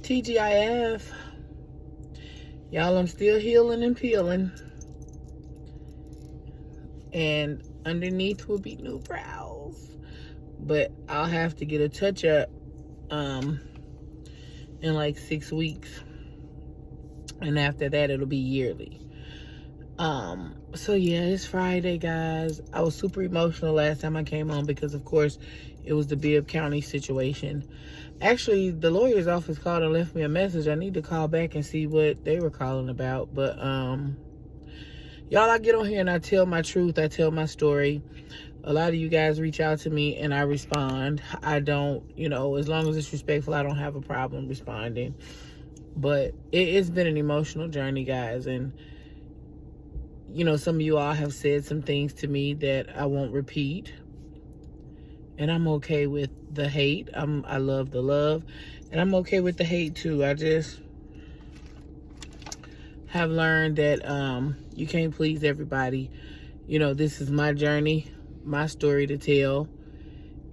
TGIF. Y'all, I'm still healing and peeling. And underneath will be new brows. But I'll have to get a touch-up in like 6 weeks. And after that, it'll be yearly. So yeah, it's Friday, guys. I was super emotional last time I came on because, of course, it was the Bibb County situation. Actually, the lawyer's office called and left me a message. I need to call back and see what they were calling about. But, y'all, I get on here and I tell my truth. I tell my story. A lot of you guys reach out to me and I respond. I don't, as long as it's respectful, I don't have a problem responding. But it's been an emotional journey, guys. And, some of you all have said some things to me that I won't repeat. And I'm okay with the hate. I love the love. And I'm okay with the hate, too. I just have learned that you can't please everybody. This is my journey, my story to tell.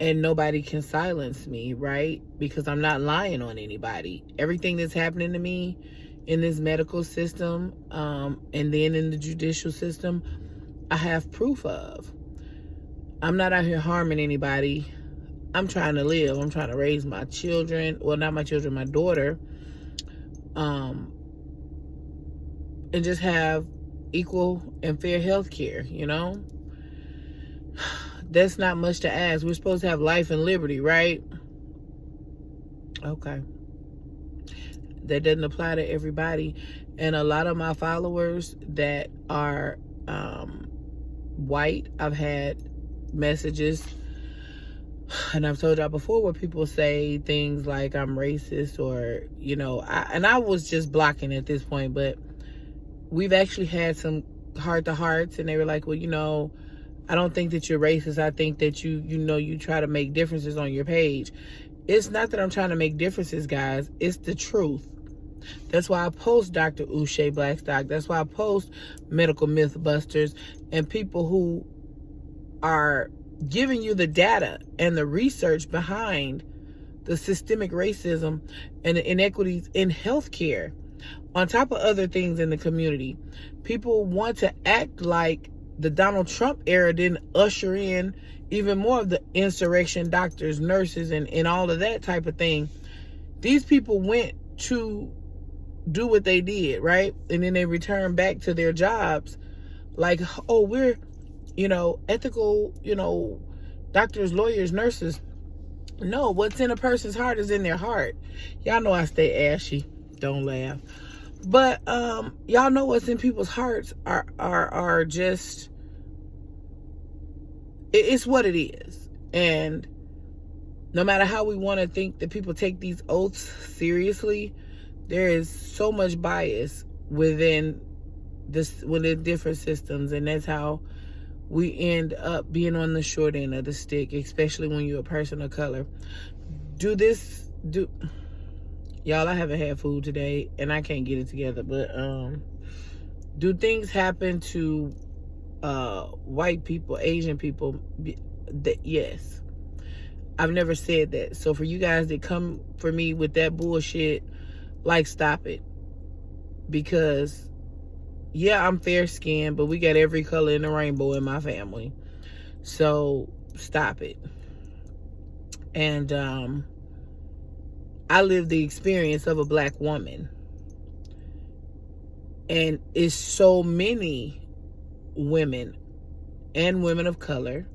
And nobody can silence me, right? Because I'm not lying on anybody. Everything that's happening to me in this medical system, and then in the judicial system, I have proof of. I'm not out here harming anybody. I'm trying to live. I'm trying to raise my children. Well, not my children, my daughter. And just have equal and fair health care, That's not much to ask. We're supposed to have life and liberty, right? Okay. That doesn't apply to everybody. And a lot of my followers that are white, I've had messages, and I've told y'all before, where people say things like I'm racist or, I was just blocking at this point, but we've actually had some heart-to-hearts, and they were like, well, I don't think that you're racist. I think that you try to make differences on your page. It's not that I'm trying to make differences, guys. It's the truth. That's why I post Dr. Uche Blackstock. That's why I post Medical Mythbusters and people who are giving you the data and the research behind the systemic racism and the inequities in healthcare, on top of other things in the community. People want to act like the Donald Trump era didn't usher in even more of the insurrection, doctors, nurses, and all of that type of thing. These people went to do what they did, right? And then they return back to their jobs like, oh, we're, ethical, doctors, lawyers, nurses. No, what's in a person's heart is in their heart. Y'all know I stay ashy. Don't laugh. But y'all know what's in people's hearts are just, it's what it is. And no matter how we want to think that people take these oaths seriously, there is so much bias within different systems, and that's how we end up being on the short end of the stick, especially when you're a person of color. Y'all, I haven't had food today and I can't get it together, but do things happen to white people, Asian people? Yes. I've never said that. So for you guys that come for me with that bullshit, stop it. Because yeah, I'm fair skinned, but we got every color in the rainbow in my family. So stop it. And I lived the experience of a black woman. And it's so many women and women of color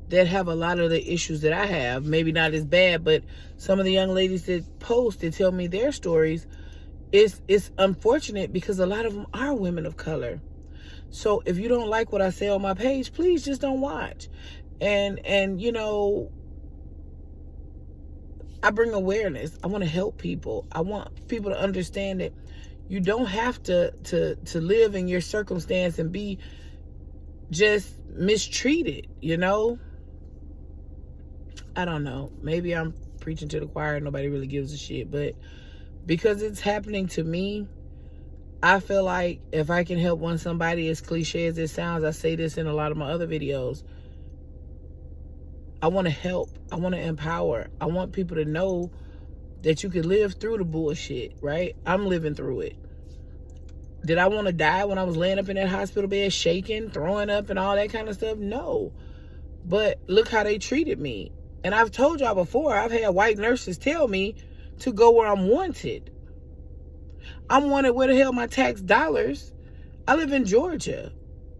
that have a lot of the issues that I have. Maybe not as bad, but some of the young ladies that post and tell me their stories, it's unfortunate because a lot of them are women of color. So if you don't like what I say on my page, please just don't watch. And I bring awareness. I want to help people. I want people to understand that you don't have to live in your circumstance and be just mistreated, I don't know. Maybe I'm preaching to the choir and nobody really gives a shit. But because it's happening to me, I feel like if I can help somebody, as cliche as it sounds, I say this in a lot of my other videos, I want to help. I want to empower. I want people to know that you could live through the bullshit, right? I'm living through it. Did I want to die when I was laying up in that hospital bed, shaking, throwing up, and all that kind of stuff? No. But look how they treated me. And I've told y'all before, I've had white nurses tell me to go where I'm wanted. I'm wanted where the hell my tax dollars? I live in Georgia.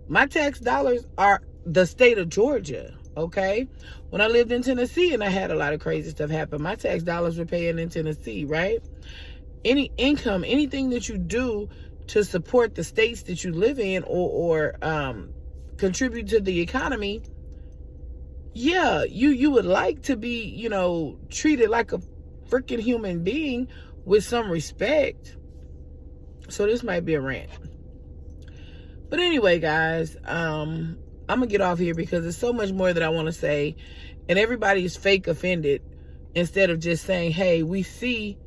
My tax dollars are the state of Georgia, okay? When I lived in Tennessee and I had a lot of crazy stuff happen, my tax dollars were paying in Tennessee, right? Any income, anything that you do to support the states that you live in or contribute to the economy, yeah, you would like to be, you know, treated like a freaking human being with some respect. So this might be a rant. But anyway, guys, I'm going to get off here because there's so much more that I want to say. And everybody is fake offended instead of just saying, hey, we see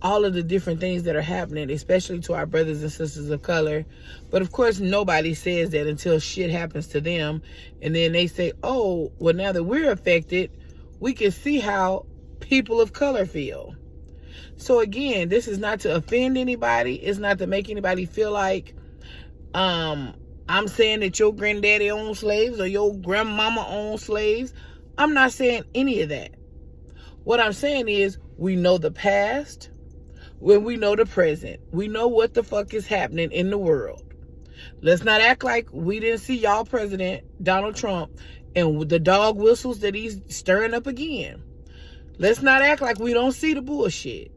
all of the different things that are happening, especially to our brothers and sisters of color. But of course, nobody says that until shit happens to them. And then they say, oh, well, now that we're affected, we can see how people of color feel. So again, this is not to offend anybody. It's not to make anybody feel like I'm saying that your granddaddy owned slaves or your grandmama owned slaves. I'm not saying any of that. What I'm saying is we know the past when we know the present. We know what the fuck is happening in the world. Let's not act like we didn't see y'all president, Donald Trump, and the dog whistles that he's stirring up again. Let's not act like we don't see the bullshit.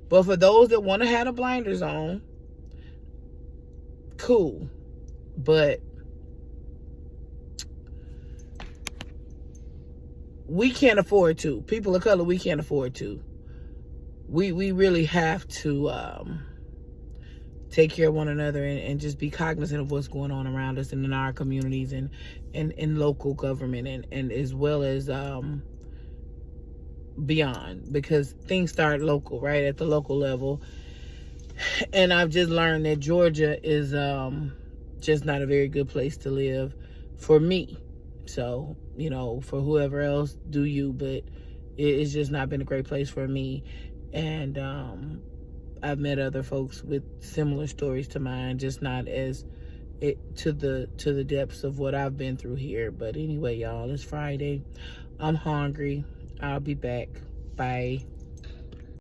But for those that want to have the blinders on, cool. But we can't afford to. People of color, we can't afford to. We really have to take care of one another and just be cognizant of what's going on around us and in our communities and in local government and as well as beyond, because things start local, right, at the local level. And I've just learned that Georgia is just not a very good place to live for me. So, you know, for whoever else, do you, but it's just not been a great place for me. And I've met other folks with similar stories to mine, just not as to the depths of what I've been through here. But anyway, y'all, it's Friday. I'm hungry. I'll be back. Bye.